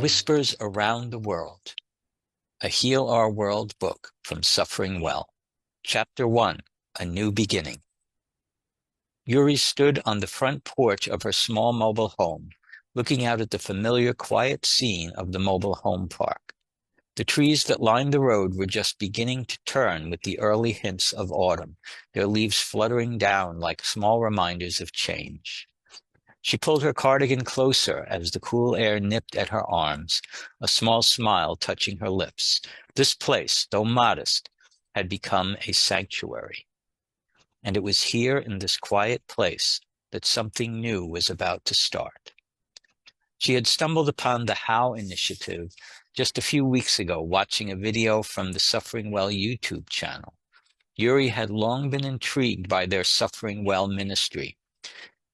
Whispers Around the World, a Heal Our World book from SufferingWell. Chapter 1, A New Beginning. Yuri stood on the front porch of her small mobile home, looking out at the familiar quiet scene of the mobile home park. The trees that lined the road were just beginning to turn with the early hints of autumn, their leaves fluttering down like small reminders of change. She pulled her cardigan closer as the cool air nipped at her arms, a small smile touching her lips. This place, though modest, had become a sanctuary. And it was here in this quiet place that something new was about to start. She had stumbled upon the How initiative just a few weeks ago, watching a video from the SufferingWell YouTube channel. Yuri had long been intrigued by their SufferingWell ministry.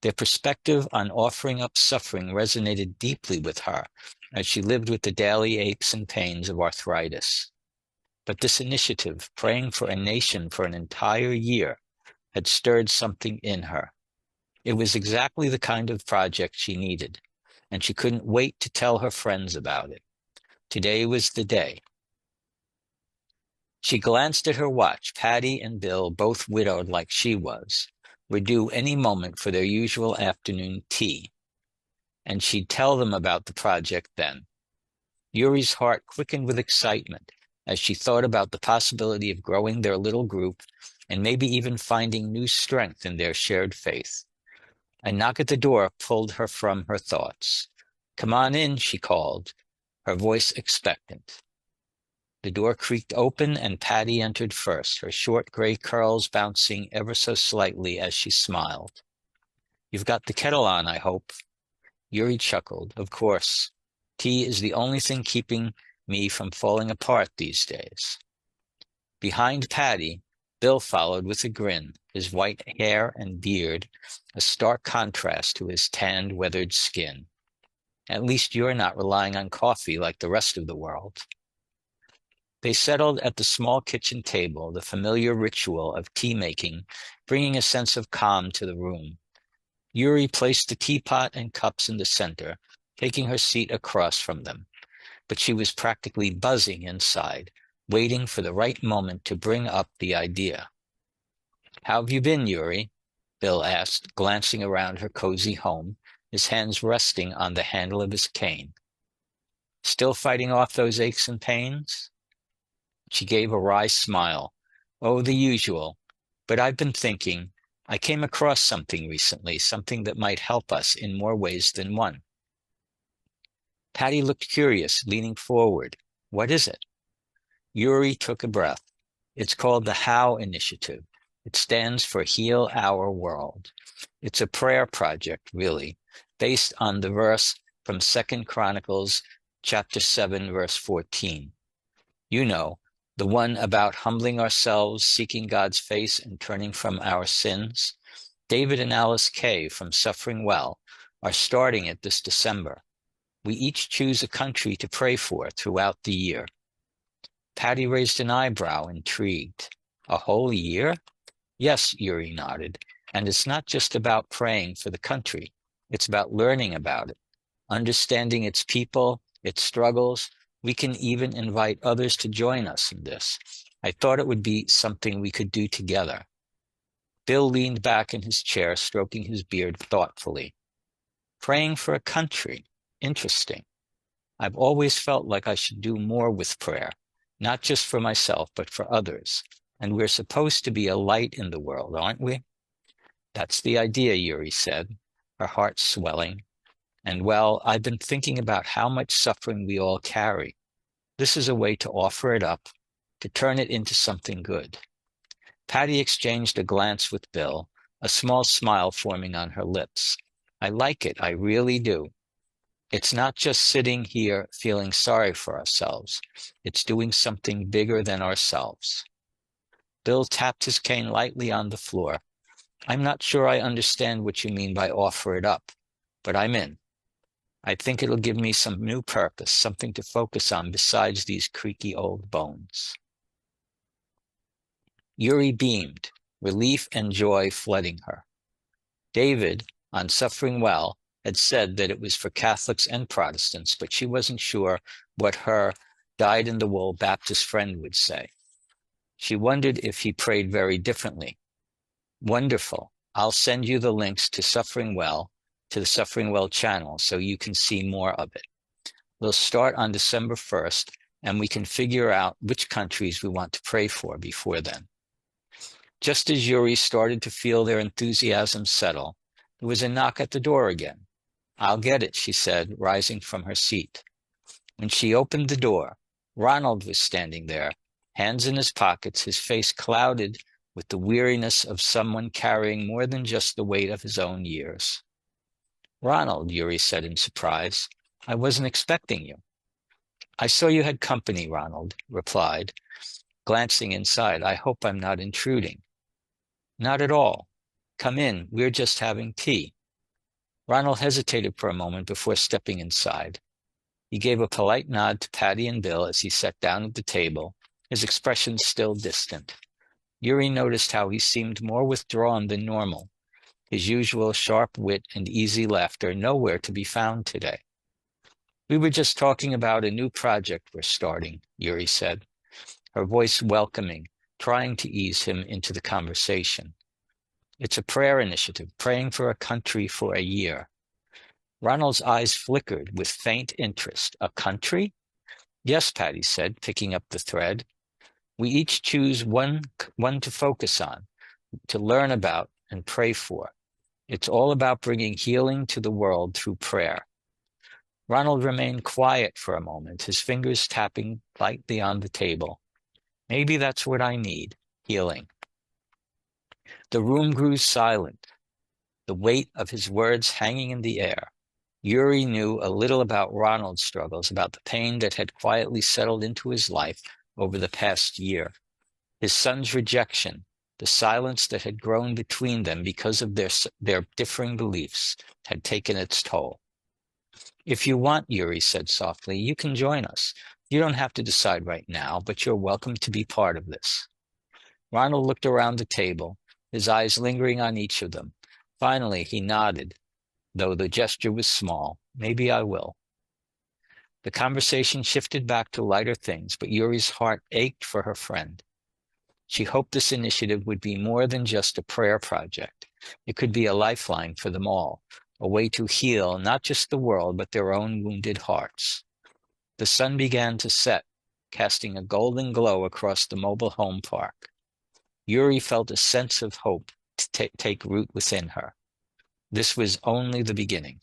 Their perspective on offering up suffering resonated deeply with her as she lived with the daily aches and pains of arthritis. But this initiative, praying for a nation for an entire year, had stirred something in her. It was exactly the kind of project she needed, and she couldn't wait to tell her friends about it. Today was the day. She glanced at her watch. Patty and Bill, both widowed like she was, were due any moment for their usual afternoon tea, and she'd tell them about the project then. Yuri's heart quickened with excitement as she thought about the possibility of growing their little group and maybe even finding new strength in their shared faith. A knock at the door pulled her from her thoughts. "Come on in," she called, her voice expectant. The door creaked open and Patty entered first, her short gray curls bouncing ever so slightly as she smiled. "You've got the kettle on, I hope." Yuri chuckled. "Of course. Tea is the only thing keeping me from falling apart these days." Behind Patty, Bill followed with a grin, his white hair and beard a stark contrast to his tanned, weathered skin. "At least you're not relying on coffee like the rest of the world." They settled at the small kitchen table, the familiar ritual of tea-making, bringing a sense of calm to the room. Yuri placed the teapot and cups in the center, taking her seat across from them. But she was practically buzzing inside, waiting for the right moment to bring up the idea. "How have you been, Yuri?" Bill asked, glancing around her cozy home, his hands resting on the handle of his cane. "Still fighting off those aches and pains?" She gave a wry smile. "Oh, the usual. But I've been thinking, I came across something recently, something that might help us in more ways than one." Patty looked curious, leaning forward. "What is it?" Yuri took a breath. "It's called the How Initiative. It stands for Heal Our World. It's a prayer project, really, based on the verse from 2 Chronicles chapter 7, verse 14. You know, the one about humbling ourselves, seeking God's face, and turning from our sins. David and Alice Kay from SufferingWell are starting it this December. We each choose a country to pray for throughout the year." Patty raised an eyebrow, intrigued. "A whole year?" "Yes," Yuri nodded. "And it's not just about praying for the country. It's about learning about it, understanding its people, its struggles. We can even invite others to join us in this. I thought it would be something we could do together." Bill leaned back in his chair, stroking his beard thoughtfully. "Praying for a country. Interesting. I've always felt like I should do more with prayer, not just for myself, but for others. And we're supposed to be a light in the world, aren't we?" "That's the idea," Yuri said, her heart swelling. "And well, I've been thinking about how much suffering we all carry. This is a way to offer it up, to turn it into something good." Patty exchanged a glance with Bill, a small smile forming on her lips. "I like it, I really do. It's not just sitting here feeling sorry for ourselves. It's doing something bigger than ourselves." Bill tapped his cane lightly on the floor. "I'm not sure I understand what you mean by offer it up, but I'm in. I think it'll give me some new purpose, something to focus on besides these creaky old bones." Yuri beamed, relief and joy flooding her. David, on SufferingWell, had said that it was for Catholics and Protestants, but she wasn't sure what her dyed-in-the-wool Baptist friend would say. She wondered if he prayed very differently. Wonderful. I'll send you the links to SufferingWell, to the SufferingWell channel, so you can see more of it. We'll start on December 1st, and we can figure out which countries we want to pray for before then. Just as Yuri started to feel their enthusiasm settle, there was a knock at the door again. I'll get it, she said, rising from her seat. When she opened the door, Ronald was standing there, hands in his pockets, his face clouded with the weariness of someone carrying more than just the weight of his own years. Ronald, Yuri said in surprise, I wasn't expecting you. I saw you had company, Ronald replied, glancing inside. I hope I'm not intruding. Not at all. Come in, we're just having tea. Ronald hesitated for a moment before stepping inside. He gave a polite nod to Patty and Bill as he sat down at the table, his expression still distant. Yuri noticed how he seemed more withdrawn than normal, his usual sharp wit and easy laughter nowhere to be found today. We were just talking about a new project we're starting, Yuri said, her voice welcoming, trying to ease him into the conversation. It's a prayer initiative, praying for a country for a year. Ronald's eyes flickered with faint interest. A country? Yes, Patty said, picking up the thread. We each choose one to focus on, to learn about and pray for. It's all about bringing healing to the world through prayer. Ronald remained quiet for a moment, his fingers tapping lightly on the table. Maybe that's what I need, healing. The room grew silent, the weight of his words hanging in the air. Yuri knew a little about Ronald's struggles, about the pain that had quietly settled into his life over the past year. His son's rejection, the silence that had grown between them because of their differing beliefs, had taken its toll. If you want, Yuri said softly, you can join us. You don't have to decide right now, but you're welcome to be part of this. Ronald looked around the table, his eyes lingering on each of them. Finally, he nodded, though the gesture was small. Maybe I will. The conversation shifted back to lighter things, but Yuri's heart ached for her friend. She hoped this initiative would be more than just a prayer project. It could be a lifeline for them all, a way to heal not just the world, but their own wounded hearts. The sun began to set, casting a golden glow across the mobile home park. Yuri felt a sense of hope to take root within her. This was only the beginning.